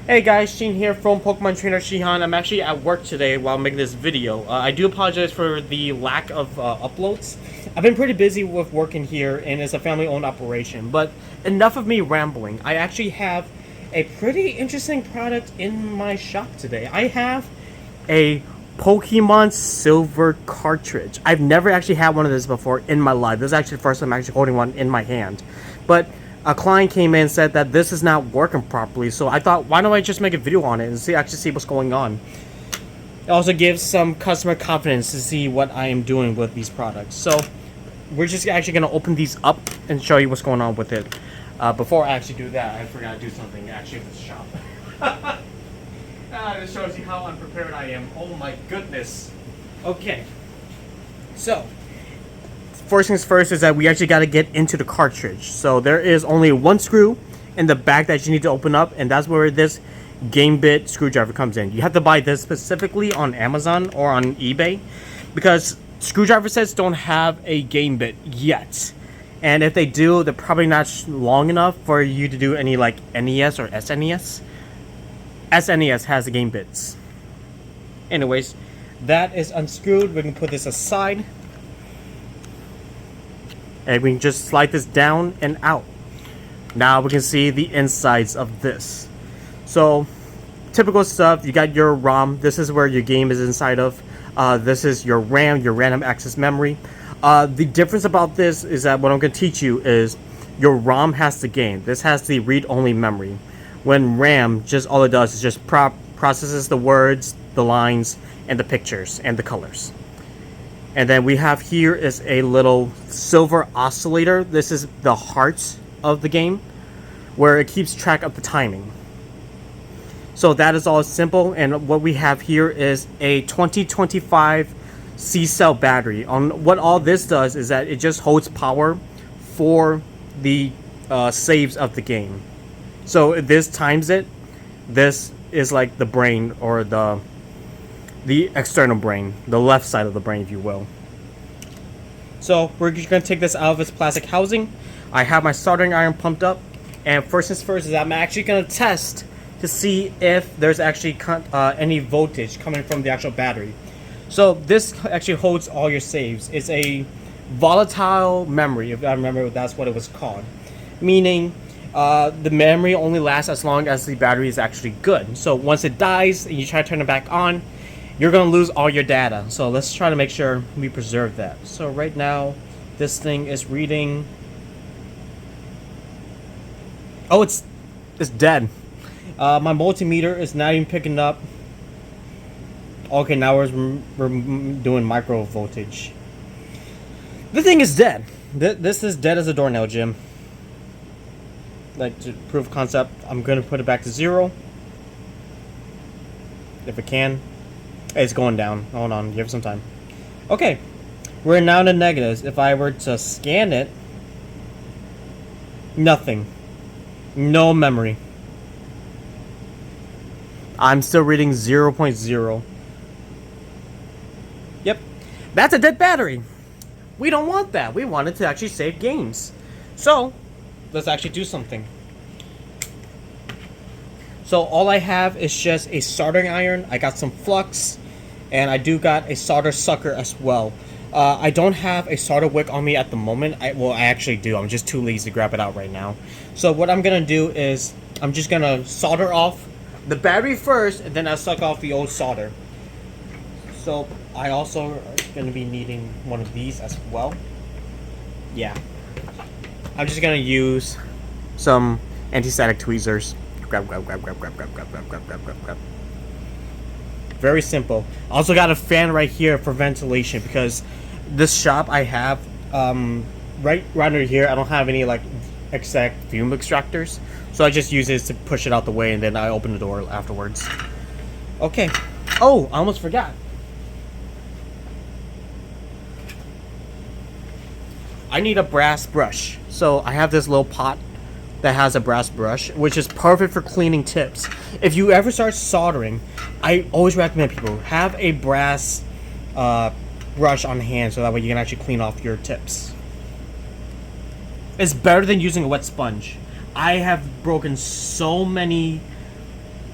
Hey guys, Sheen here from Pokemon Trainer Shihan. I'm actually at work today while making this video. I do apologize for the lack of uploads. I've been pretty busy with working here and it's a family-owned operation, but enough of me rambling. I actually have a pretty interesting product in my shop today. I have a Pokemon Silver Cartridge. I've never actually had one of this before in my life. This is actually the first time I'm actually holding one in my hand. But a client came in and said that this is not working properly, so I thought, why don't I just make a video on it and actually see what's going on. It also gives some customer confidence to see what I am doing with these products. So we're just actually going to open these up and show you what's going on with it. Before I actually do that, I forgot to do something actually with the shop. This shows you how unprepared I am. Oh my goodness. Okay. So first things first is that we actually got to get into the cartridge. So there is only one screw in the back that you need to open up, and that's where this game bit screwdriver comes in. You have to buy this specifically on Amazon or on eBay because screwdriver sets don't have a game bit yet. And if they do, they're probably not long enough for you to do any like NES or SNES. SNES has the game bits. Anyways, that is unscrewed. We can put this aside. And we can just slide this down and out. Now we can see the insides of this. So, typical stuff. You got your ROM. This is where your game is inside of. This is your RAM, your random access memory. The difference about this is that what I'm going to teach you is your ROM has the game. This has the read-only memory. When RAM, just all it does is just processes the words, the lines, and the pictures, and the colors. And then we have here is a little silver oscillator. This is the heart of the game, where it keeps track of the timing. So that is all simple. And what we have here is a 2025 C-cell battery. What all this does is that it just holds power for the saves of the game. So if this times it, this is like the brain or the external brain, the left side of the brain, if you will. So we're just going to take this out of its plastic housing. I have my soldering iron pumped up, and first things first is I'm actually going to test to see if there's actually any voltage coming from the actual battery. So this actually holds all your saves. It's a volatile memory, if I remember that's what it was called, meaning the memory only lasts as long as the battery is actually good. So once it dies and you try to turn it back on, you're going to lose all your data. So let's try to make sure we preserve that. So right now, this thing is reading... Oh, it's dead. My multimeter is not even picking up. Okay, now we're doing micro voltage. The thing is dead. This is dead as a doornail, Jim. Like, to prove concept, I'm going to put it back to 0. If it can. It's going down. Hold on, give it some time. Okay, we're now in the negatives. If I were to scan it, nothing. No memory. I'm still reading 0.0. Yep, that's a dead battery. We don't want that. We want it to actually save games. So, let's actually do something. So all I have is just a soldering iron. I got some flux, and I do got a solder sucker as well. I don't have a solder wick on me at the moment. I actually do. I'm just too lazy to grab it out right now. So what I'm gonna do is I'm just gonna solder off the battery first, and then I'll suck off the old solder. So I also are gonna be needing one of these as well. Yeah. I'm just gonna use some anti-static tweezers. Grab. Very simple. Also got a fan right here for ventilation because this shop I have right under here. I don't have any like exact fume extractors, so I just use this to push it out the way, and then I open the door afterwards. Okay. Oh, I almost forgot. I need a brass brush. So I have this little pot that has a brass brush, which is perfect for cleaning tips. If you ever start soldering, I always recommend people have a brass brush on hand so that way you can actually clean off your tips. It's better than using a wet sponge. I have broken so many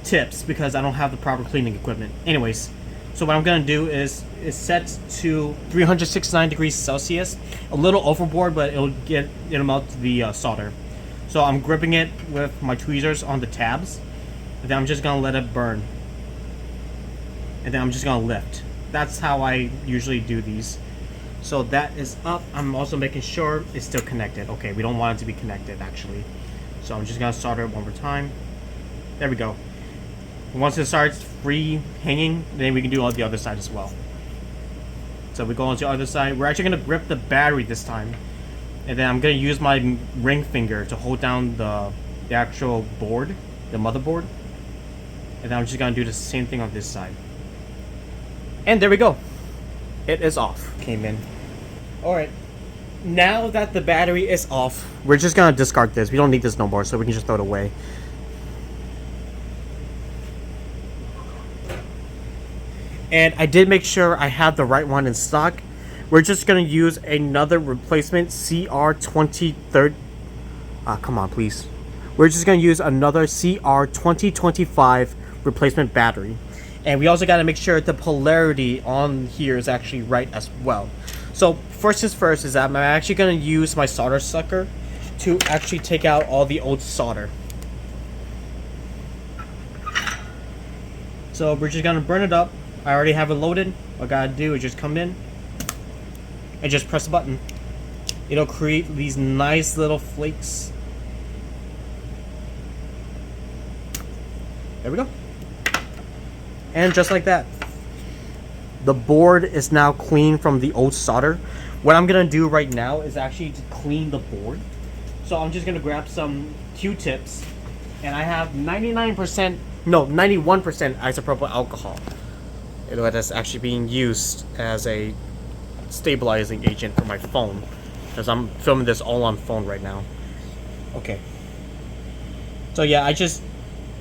tips because I don't have the proper cleaning equipment. Anyways, so what I'm gonna do is set to 369 degrees Celsius, a little overboard, but it'll melt the solder. So I'm gripping it with my tweezers on the tabs, and then I'm just gonna let it burn, and then I'm just gonna lift. That's how I usually do these. So that is up. I'm also making sure it's still connected. Okay, we don't want it to be connected actually. So I'm just gonna solder it one more time. There we go. Once it starts free hanging, then we can do on the other side as well. So we go on to the other side. We're actually gonna grip the battery this time, and then I'm gonna use my ring finger to hold down the actual board, the motherboard, and then I'm just gonna do the same thing on this side. And there we go. It is off. Came in. All right. Now that the battery is off, we're just gonna discard this. We don't need this no more, so we can just throw it away. And I did make sure I had the right one in stock. We're just gonna use another replacement CR2030. Come on, please. We're just gonna use another CR2025 replacement battery. And we also gotta make sure the polarity on here is actually right as well. So first things first is that I'm actually gonna use my solder sucker to actually take out all the old solder. So we're just gonna burn it up. I already have it loaded. What I gotta do is just come in and just press the button. It'll create these nice little flakes. There we go. And just like that, the board is now clean from the old solder. What I'm gonna do right now is actually to clean the board. So I'm just gonna grab some Q-tips, and I have 91% isopropyl alcohol. That's actually being used as a stabilizing agent for my phone, because I'm filming this all on phone right now. Okay. So yeah, I just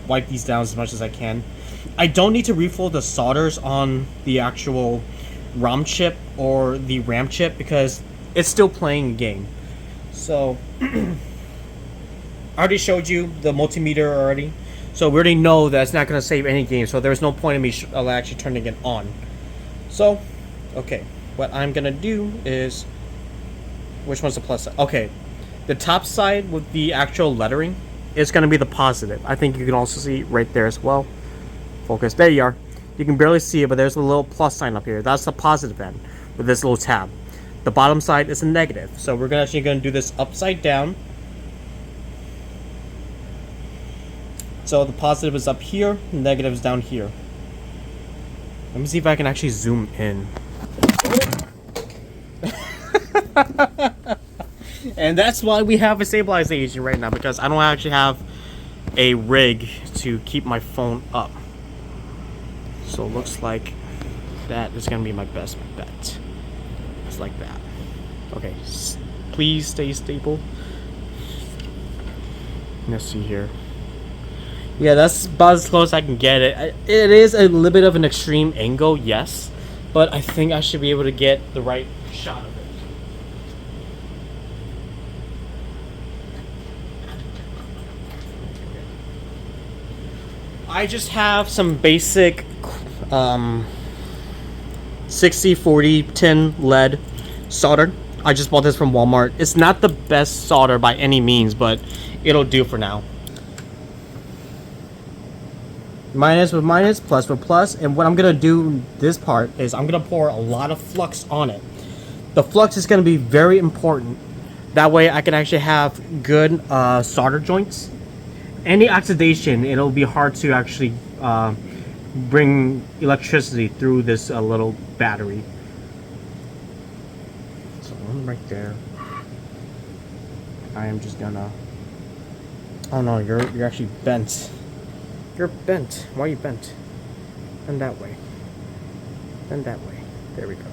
wipe these down as much as I can. I don't need to refill the solders on the actual ROM chip or the RAM chip because it's still playing a game. So I already showed you the multimeter already. So we already know that it's not going to save any game, so there's no point in me actually turning it on. So, okay, what I'm going to do is... Which one's the plus side? Okay, the top side with the actual lettering is going to be the positive. I think you can also see right there as well. Focus, there you are. You can barely see it, but there's a little plus sign up here. That's the positive end with this little tab. The bottom side is a negative. So we're actually going to do this upside down. So the positive is up here, the negative is down here. Let me see if I can actually zoom in. And that's why we have a stabilizing agent right now, because I don't actually have a rig to keep my phone up. So it looks like that is going to be my best bet. Just like that. Okay, please stay stable. Let's see here. Yeah, that's about as close as I can get it. It is a little bit of an extreme angle, yes, but I think I should be able to get the right shot of it. I just have some basic 6040 tin lead solder. I just bought this from Walmart. It's not the best solder by any means, but it'll do for now. Minus with minus, plus with plus, and what I'm gonna do this part is I'm gonna pour a lot of flux on it. The flux is gonna be very important. That way I can actually have good solder joints. Any oxidation, it'll be hard to actually bring electricity through this little battery. So one right there. I am just gonna... Oh no, you're actually bent. You're bent. Why are you bent? Bend that way. Bend that way. There we go.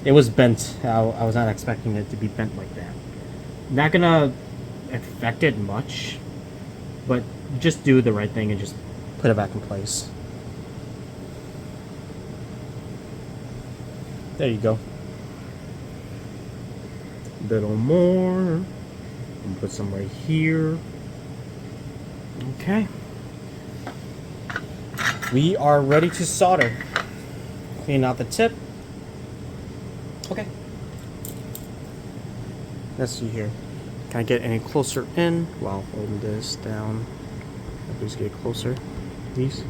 It was bent. I was not expecting it to be bent like that. Not gonna affect it much, but just do the right thing and just put it back in place. There you go. A little more. And put some right here. Okay. we are ready to solder. Clean out the tip. Okay. Let's see here. Can I get any closer in? Well, holding this down. Please get closer. These.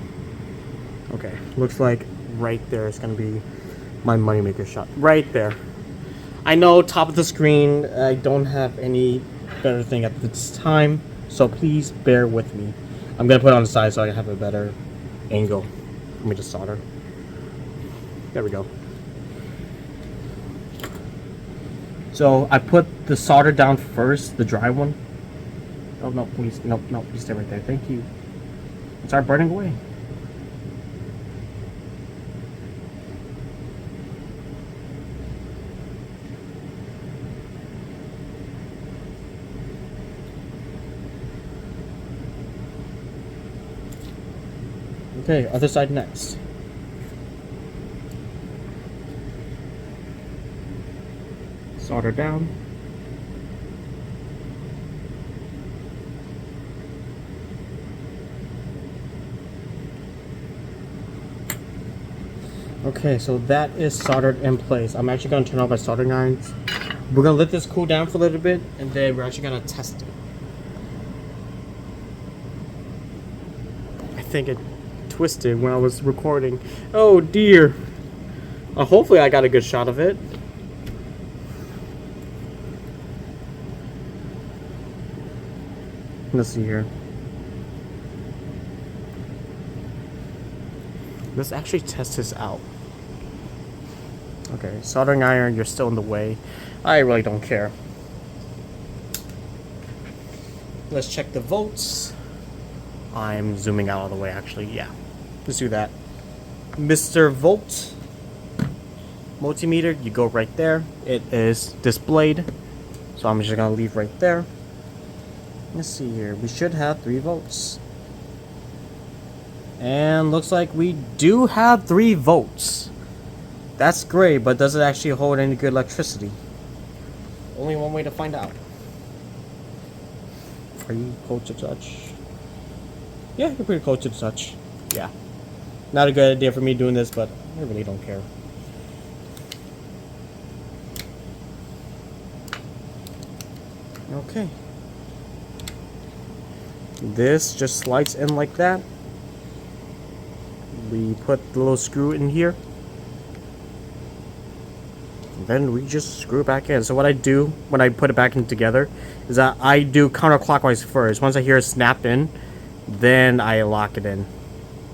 Okay. Looks like right there is going to be my moneymaker shot. Right there. I know, top of the screen, I don't have any better thing at this time, so please bear with me. I'm going to put it on the side so I can have a better angle. Let me just solder. There we go. So I put the solder down first, the dry one. Oh no, please, no, please stay right there. Thank you. Start burning away. Okay, other side next. Solder down. Okay, so that is soldered in place. I'm actually going to turn off my soldering irons. We're going to let this cool down for a little bit, and then we're actually going to test it. I think it twisted when I was recording. Oh dear. Hopefully I got a good shot of it. Let's see here. Let's actually test this out. Okay, soldering iron, you're still in the way. I really don't care. Let's check the volts. I'm zooming out all the way, actually. Yeah, let's do that. Mr. Volt multimeter, you go right there. It is displayed, so I'm just gonna leave right there. Let's see here. We should have 3 volts. And looks like we do have 3 volts. That's great, but does it actually hold any good electricity? Only one way to find out. Are you close to touch? Yeah, you're pretty close to the touch. Yeah. Not a good idea for me doing this, but I really don't care. Okay. This just slides in like that. We put the little screw in here. And then we just screw it back in. So what I do when I put it back in together is that I do counterclockwise first. Once I hear it snap in, then I lock it in.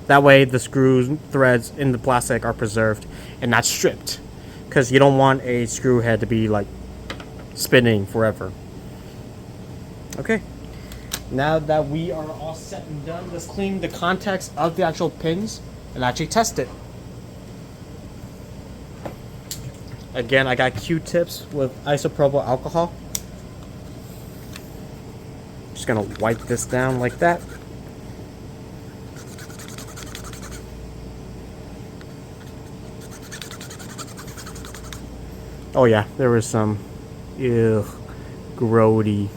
That way the screw threads in the plastic are preserved and not stripped. Because you don't want a screw head to be like spinning forever. Okay. Now that we are all set and done, let's clean the contacts of the actual pins and actually test it. Again, I got Q-tips with isopropyl alcohol. Just gonna wipe this down like that. Oh yeah, there was some grody.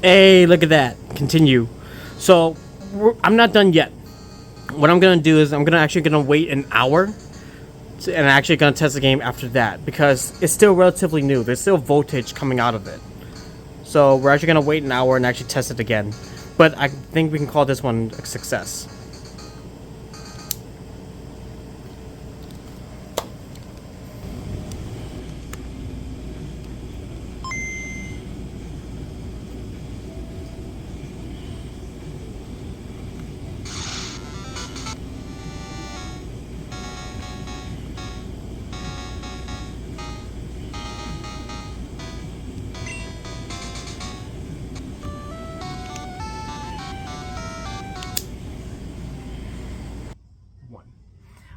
Hey, look at that. Continue. So, I'm not done yet. What I'm going to do is I'm actually going to wait an hour. And I'm actually going to test the game after that. Because it's still relatively new. There's still voltage coming out of it. So, we're actually going to wait an hour and actually test it again. But I think we can call this one a success.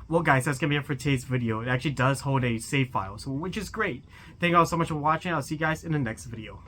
Well guys, that's gonna be it for today's video. It actually does hold a save file, so which is great. Thank you all so much for watching. I'll see you guys in the next video.